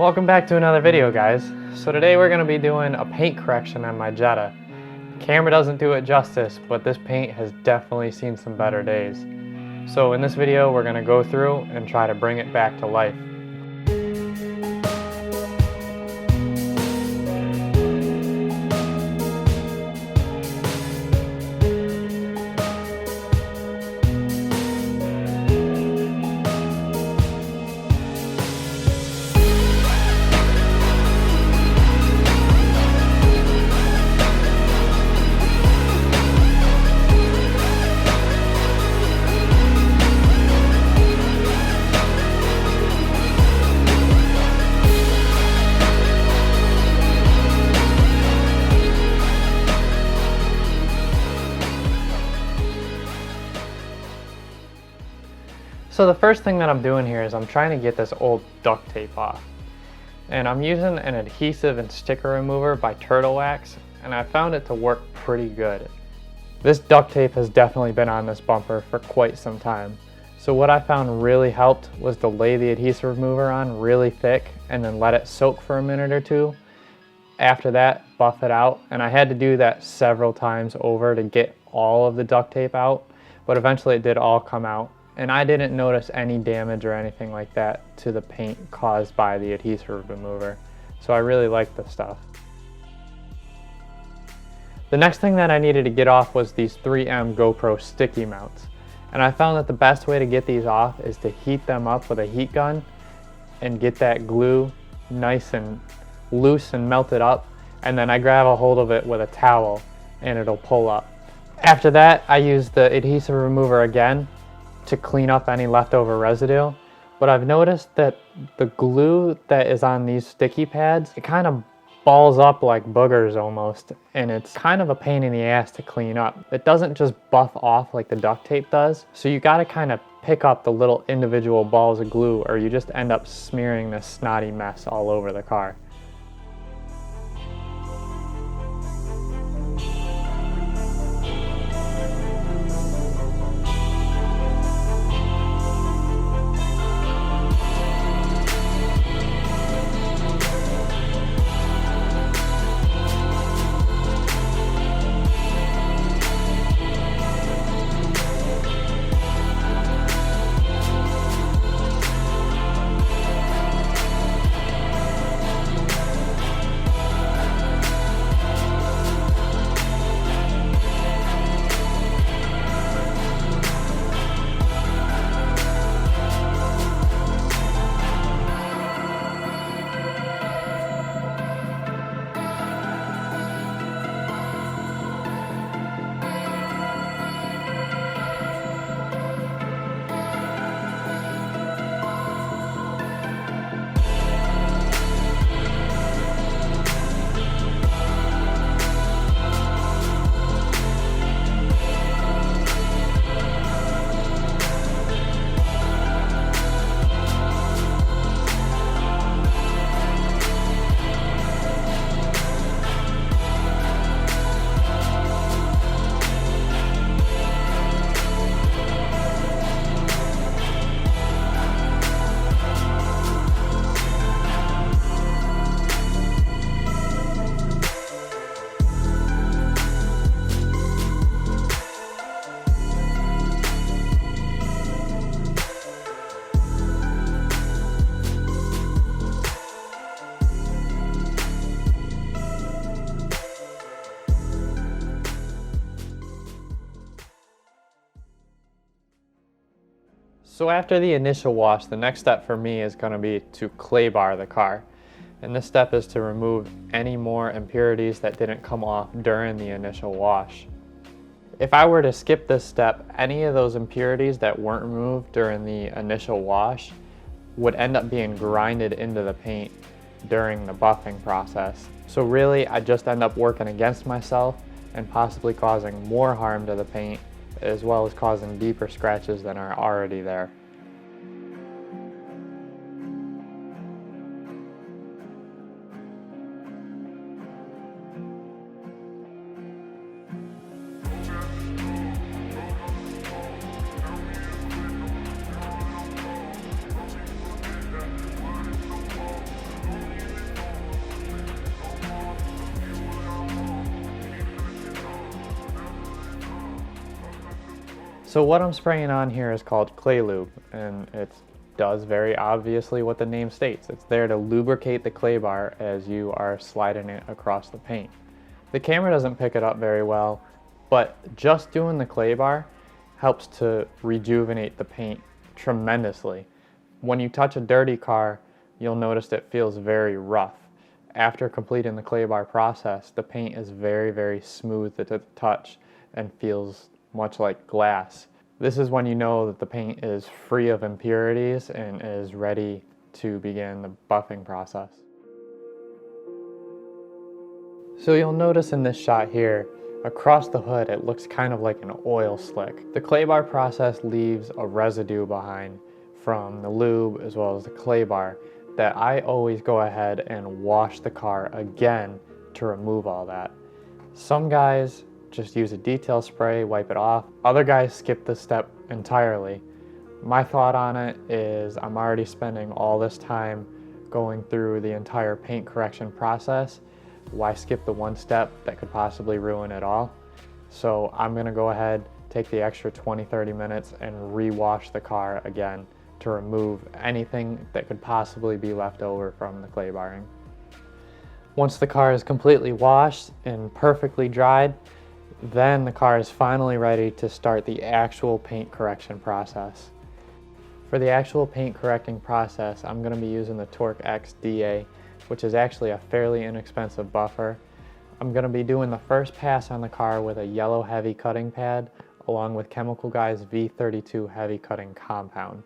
Welcome back to another video, guys. So today we're going to be doing a paint correction on my Jetta. The camera doesn't do it justice, but this paint has definitely seen some better days. So in this video we're going to go through and try to bring it back to life. So the first thing that I'm doing here is I'm trying to get this old duct tape off. And I'm using an adhesive and sticker remover by TorqX, and I found it to work pretty good. This duct tape has definitely been on this bumper for quite some time. So what I found really helped was to lay the adhesive remover on really thick and then let it soak for a minute or two. After that, buff it out, and I had to do that several times over to get all of the duct tape out, but eventually it did all come out. And I didn't notice any damage or anything like that to the paint caused by the adhesive remover. So I really liked the stuff. The next thing that I needed to get off was these 3M GoPro sticky mounts. And I found that the best way to get these off is to heat them up with a heat gun and get that glue nice and loose and melted up. And then I grab a hold of it with a towel and it'll pull up. After that, I use the adhesive remover again to clean up any leftover residue, but I've noticed that the glue that is on these sticky pads, it kind of balls up like boogers almost, and it's kind of a pain in the ass to clean up. It doesn't just buff off like the duct tape does, so you got to kind of pick up the little individual balls of glue or you just end up smearing this snotty mess all over the car. So after the initial wash, the next step for me is going to be to clay bar the car. And this step is to remove any more impurities that didn't come off during the initial wash. If I were to skip this step, any of those impurities that weren't removed during the initial wash would end up being grinded into the paint during the buffing process. So really, I just end up working against myself and possibly causing more harm to the paint, as well as causing deeper scratches than are already there. So what I'm spraying on here is called clay lube, and it does very obviously what the name states. It's there to lubricate the clay bar as you are sliding it across the paint. The camera doesn't pick it up very well, but just doing the clay bar helps to rejuvenate the paint tremendously. When you touch a dirty car, you'll notice it feels very rough. After completing the clay bar process, the paint is very, very smooth to the touch and feels much like glass. This is when you know that the paint is free of impurities and is ready to begin the buffing process. So you'll notice in this shot here, across the hood it looks kind of like an oil slick. The clay bar process leaves a residue behind from the lube as well as the clay bar that I always go ahead and wash the car again to remove all that. Some guys just use a detail spray, wipe it off. Other guys skip this step entirely. My thought on it is I'm already spending all this time going through the entire paint correction process. Why skip the one step that could possibly ruin it all? So I'm gonna go ahead, take the extra 20-30 minutes and re-wash the car again to remove anything that could possibly be left over from the clay barring. Once the car is completely washed and perfectly dried, then the car is finally ready to start the actual paint correction process. For the actual paint correcting process, I'm going to be using the TorqX DA, which is actually a fairly inexpensive buffer. I'm going to be doing the first pass on the car with a yellow heavy cutting pad along with Chemical Guys V32 heavy cutting compound.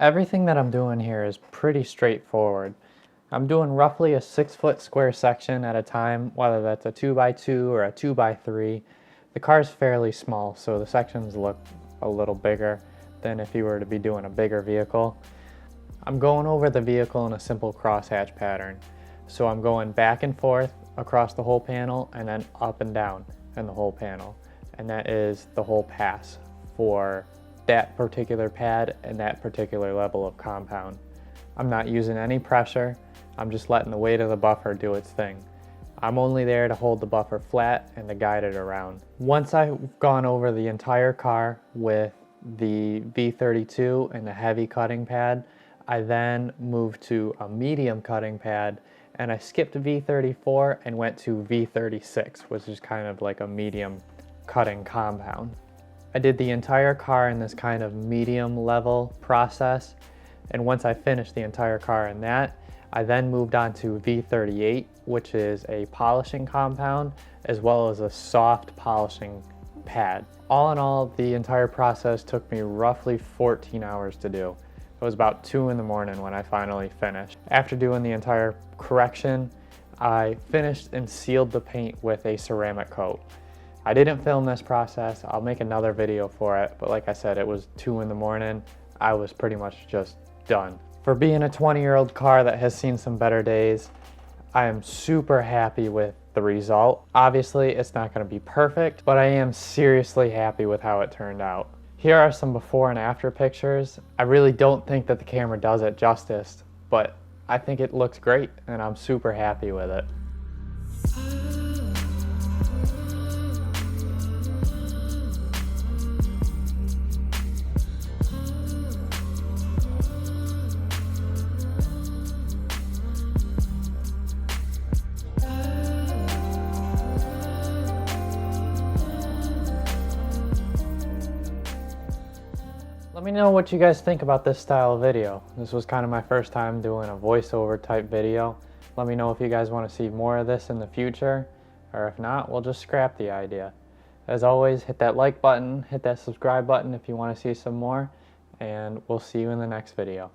Everything that I'm doing here is pretty straightforward. I'm doing roughly a 6-foot square section at a time, whether that's a 2x2 or a 2x3. The car is fairly small, so the sections look a little bigger than if you were to be doing a bigger vehicle. I'm going over the vehicle in a simple crosshatch pattern. So I'm going back and forth across the whole panel and then up and down in the whole panel. And that is the whole pass for that particular pad and that particular level of compound. I'm not using any pressure. I'm just letting the weight of the buffer do its thing. I'm only there to hold the buffer flat and to guide it around. Once I've gone over the entire car with the V32 and the heavy cutting pad, I then moved to a medium cutting pad and I skipped V34 and went to V36, which is kind of like a medium cutting compound. I did the entire car in this kind of medium level process, and once I finished the entire car in that, I then moved on to V38, which is a polishing compound as well as a soft polishing pad. All in all, the entire process took me roughly 14 hours to do. It was about 2 in the morning when I finally finished. After doing the entire correction, I finished and sealed the paint with a ceramic coat. I didn't film this process. I'll make another video for it, but like I said, it was 2 in the morning. I was pretty much just done. For being a 20-year-old car that has seen some better days, I am super happy with the result. Obviously, it's not going to be perfect, but I am seriously happy with how it turned out. Here are some before and after pictures. I really don't think that the camera does it justice, but I think it looks great and I'm super happy with it. me know what you guys think about this style of video. This was kind of my first time doing a voiceover type video. Let me know if you guys want to see more of this in the future, or if not, we'll just scrap the idea. As always, hit that like button, hit that subscribe button if you want to see some more, and we'll see you in the next video.